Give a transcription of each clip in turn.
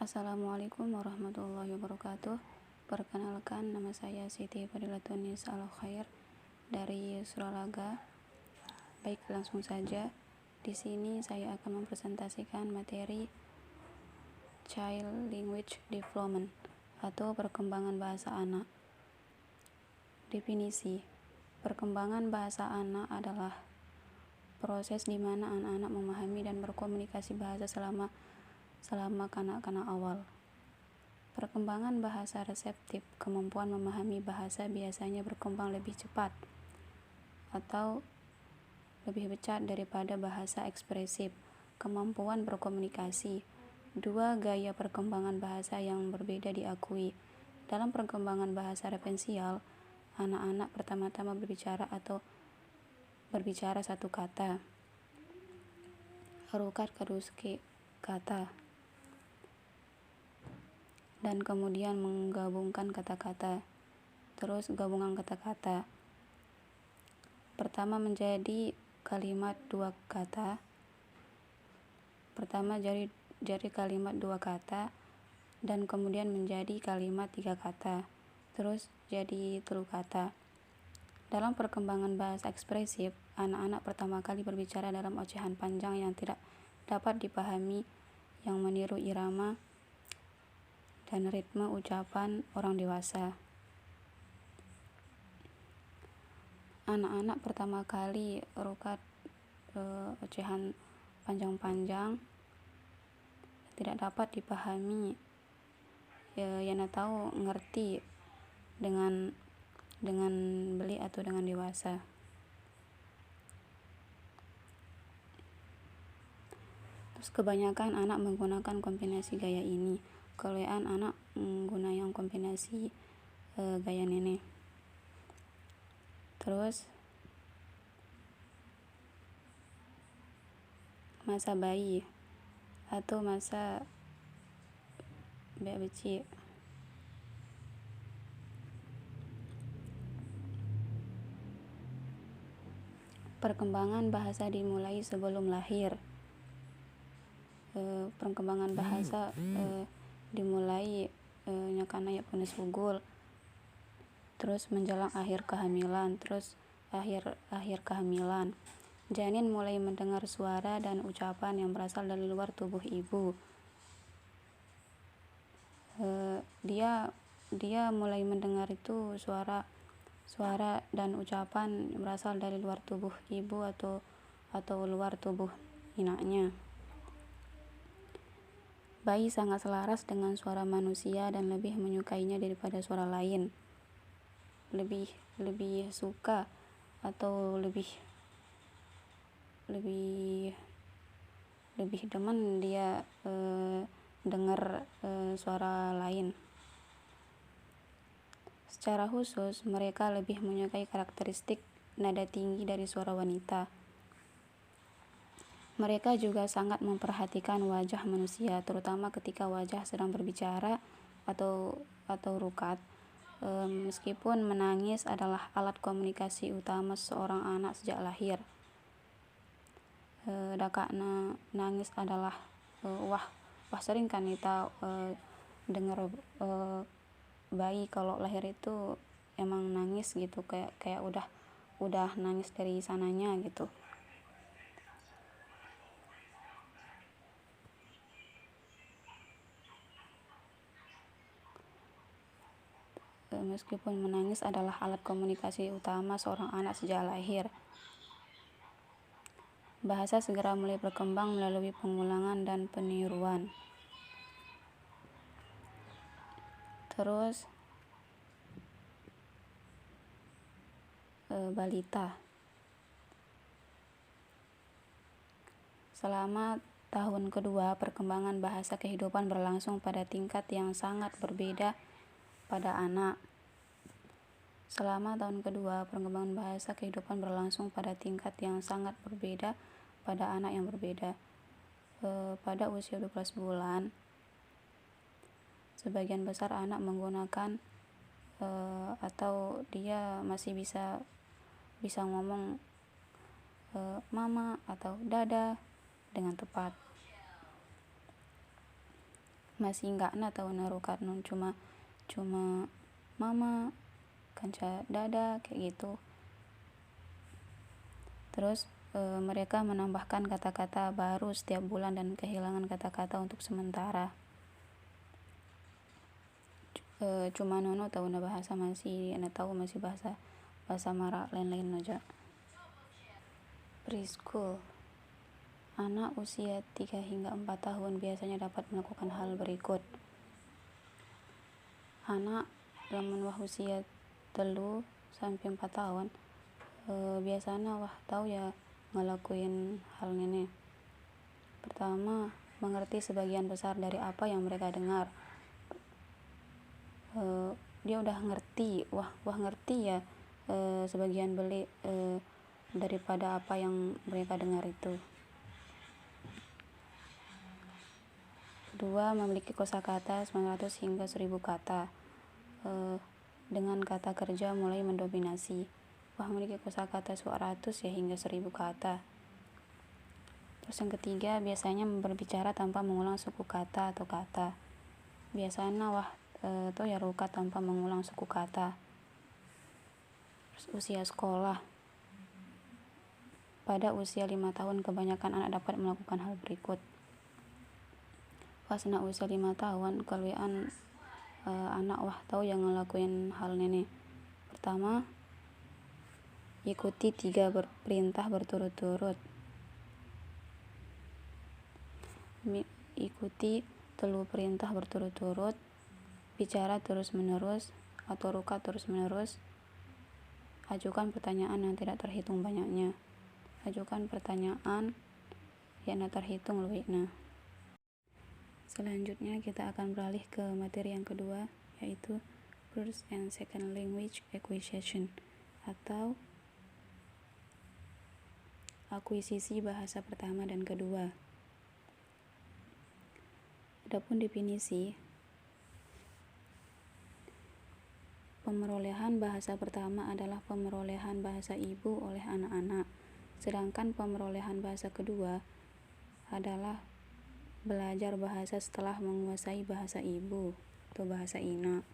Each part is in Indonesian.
Assalamualaikum warahmatullahi wabarakatuh. Perkenalkan, nama saya Siti Fadilatun Al-Khair dari Suralaga. Baik, langsung saja. Di sini saya akan mempresentasikan materi Child Language Development atau perkembangan bahasa anak. Definisi: perkembangan bahasa anak adalah proses di mana anak-anak memahami dan berkomunikasi bahasa selama kanak-kanak awal. Perkembangan bahasa reseptif: kemampuan memahami bahasa biasanya berkembang lebih cepat atau lebih cepat daripada bahasa ekspresif. Kemampuan berkomunikasi: dua gaya perkembangan bahasa yang berbeda diakui. Dalam perkembangan bahasa referensial, anak-anak pertama-tama berbicara satu kata, harukat kaduske kata, dan kemudian menggabungkan kata-kata, terus gabungan kata-kata. Pertama menjadi kalimat dua kata. Pertama jadi kalimat dua kata, dan kemudian menjadi kalimat tiga kata, terus jadi telu kata. Dalam perkembangan bahasa ekspresif, anak-anak pertama kali berbicara dalam ocehan panjang yang tidak dapat dipahami, yang meniru irama dan ritme ucapan orang dewasa. Anak-anak pertama kali rukat ocehan panjang-panjang tidak dapat dipahami, yana tahu ngerti dengan beli atau dengan dewasa. Terus kebanyakan anak menggunakan kombinasi gaya ini. Kelolaan anak menggunakan kombinasi gaya nenek. Terus masa bayi atau masa beci. Perkembangan bahasa dimulai sebelum lahir. Perkembangan bahasa dimulai nyakana ya punya sugul, terus menjelang akhir kehamilan, terus akhir kehamilan. Janin mulai mendengar suara dan ucapan yang berasal dari luar tubuh ibu. Dia mulai mendengar itu suara dan ucapan berasal dari luar tubuh ibu atau luar tubuh inaknya. Bayi sangat selaras dengan suara manusia dan lebih menyukainya daripada suara lain. Lebih suka atau lebih demen dia dengar suara lain. Secara khusus, mereka lebih menyukai karakteristik nada tinggi dari suara wanita. Mereka juga sangat memperhatikan wajah manusia, terutama ketika wajah sedang berbicara atau rukat. Meskipun menangis adalah alat komunikasi utama seorang anak sejak lahir. Dakakna nangis adalah wah sering kan kita dengar bayi kalau lahir itu emang nangis gitu, kayak udah nangis dari sananya gitu. Meskipun menangis adalah alat komunikasi utama seorang anak sejak lahir, bahasa segera mulai berkembang melalui pengulangan dan peniruan. Terus balita. Selama tahun kedua, perkembangan bahasa kehidupan berlangsung pada tingkat yang sangat berbeda pada anak. Selama tahun kedua, perkembangan bahasa kehidupan berlangsung pada tingkat yang sangat berbeda pada anak yang berbeda. Pada usia 12 bulan, sebagian besar anak menggunakan atau dia masih bisa ngomong mama atau dada dengan tepat. masih nggak na tahu narukat nun cuma mama kanca dada kayak gitu. Terus mereka menambahkan kata-kata baru setiap bulan dan kehilangan kata-kata untuk sementara. Cuma nono tahu na bahasa masih bahasa Mara lain-lain aja. Preschool. Anak usia 3 hingga 4 tahun biasanya dapat melakukan hal berikut. Anak lamun wah usia 3 sampai 4 tahun biasanya wah tahu ya ngelakuin hal ini. Pertama, mengerti sebagian besar dari apa yang mereka dengar. Dia udah ngerti, wah ngerti ya sebagian beli daripada apa yang mereka dengar itu. Kedua, memiliki kosakata 900 hingga 1000 kata dengan kata kerja mulai mendominasi. Wah, memiliki kosakata 100 ya hingga 1000 kata. Terus yang ketiga, biasanya berbicara tanpa mengulang suku kata atau kata. Biasanya wah tuh ya rukat tanpa mengulang suku kata. Terus usia sekolah. Pada usia 5 tahun kebanyakan anak dapat melakukan hal berikut. Pas anak usia 5 tahun keluian anak wah tahu yang ngelakuin hal ini. Pertama, ikuti 3 perintah berturut-turut. Ikuti 3 perintah berturut-turut, bicara terus-menerus atau rukat terus-menerus, ajukan pertanyaan yang tidak terhitung banyaknya, ajukan pertanyaan yang terhitung lebihnya. Selanjutnya kita akan beralih ke materi yang kedua, yaitu First and Second Language Acquisition atau akuisisi bahasa pertama dan kedua. Adapun definisi, pemerolehan bahasa pertama adalah pemerolehan bahasa ibu oleh anak-anak, sedangkan pemerolehan bahasa kedua adalah belajar bahasa setelah menguasai bahasa ibu atau bahasa ina.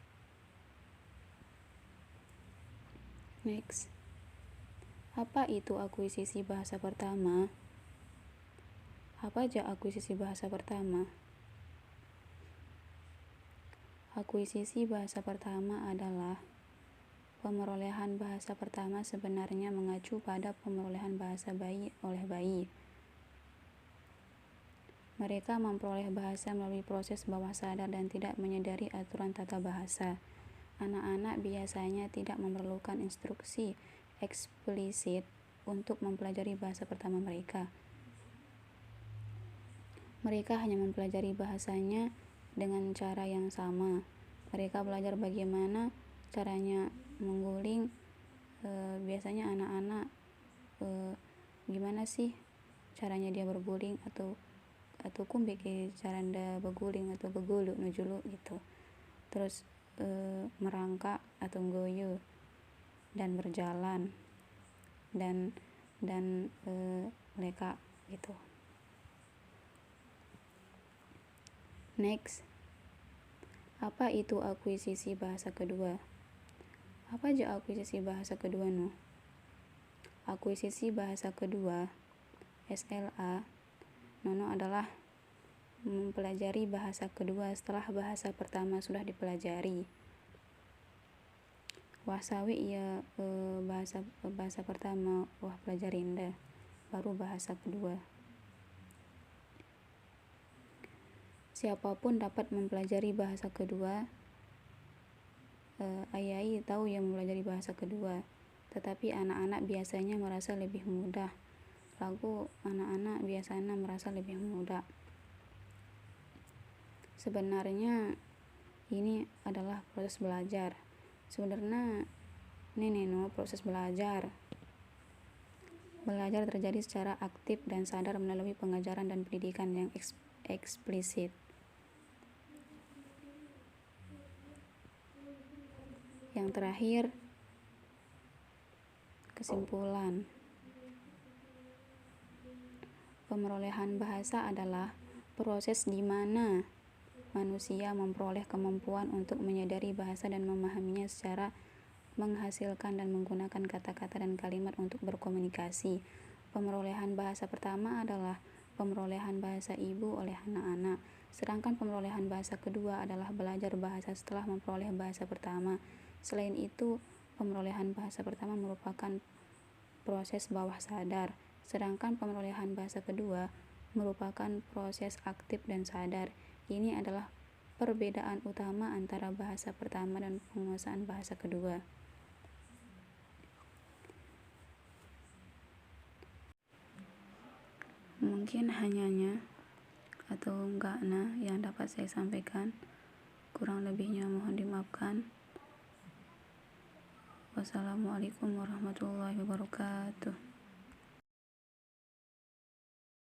Next, apa itu akuisisi bahasa pertama? Apa aja akuisisi bahasa pertama? Akuisisi bahasa pertama adalah pemerolehan bahasa pertama sebenarnya mengacu pada pemerolehan bahasa bayi oleh bayi. Mereka memperoleh bahasa melalui proses bawah sadar dan tidak menyadari aturan tata bahasa. Anak-anak biasanya tidak memerlukan instruksi eksplisit untuk mempelajari bahasa pertama mereka. Mereka hanya mempelajari bahasanya dengan cara yang sama. Mereka belajar bagaimana caranya mengguling. Biasanya anak-anak gimana sih caranya dia berguling atau kumbek caranda beguling atau begulu nujulu gitu. Terus merangkak atau nggoyo dan berjalan dan leka gitu. Next, apa itu akuisisi bahasa kedua? Apa aja akuisisi bahasa kedua no? Akuisisi bahasa kedua SLA nono adalah mempelajari bahasa kedua setelah bahasa pertama sudah dipelajari. Wasawi ya bahasa pertama wah pelajarin dah, baru bahasa kedua. Siapapun dapat mempelajari bahasa kedua. Ayai tahu yang mempelajari bahasa kedua, tetapi anak-anak biasanya merasa lebih mudah. Lagu anak-anak biasanya merasa lebih mudah. Sebenarnya ini adalah proses belajar. Sebenarnya ini proses belajar. Belajar terjadi secara aktif dan sadar melalui pengajaran dan pendidikan yang eksplisit. Yang terakhir, kesimpulan. Pemerolehan bahasa adalah proses di mana manusia memperoleh kemampuan untuk menyadari bahasa dan memahaminya secara menghasilkan dan menggunakan kata-kata dan kalimat untuk berkomunikasi. Pemerolehan bahasa pertama adalah pemerolehan bahasa ibu oleh anak-anak, sedangkan pemerolehan bahasa kedua adalah belajar bahasa setelah memperoleh bahasa pertama. Selain itu, pemerolehan bahasa pertama merupakan proses bawah sadar, sedangkan pemerolehan bahasa kedua merupakan proses aktif dan sadar. Ini adalah perbedaan utama antara bahasa pertama dan penguasaan bahasa kedua. Mungkin hanyanya atau enggaknya yang dapat saya sampaikan. Kurang lebihnya mohon dimaafkan. Wassalamualaikum warahmatullahi wabarakatuh.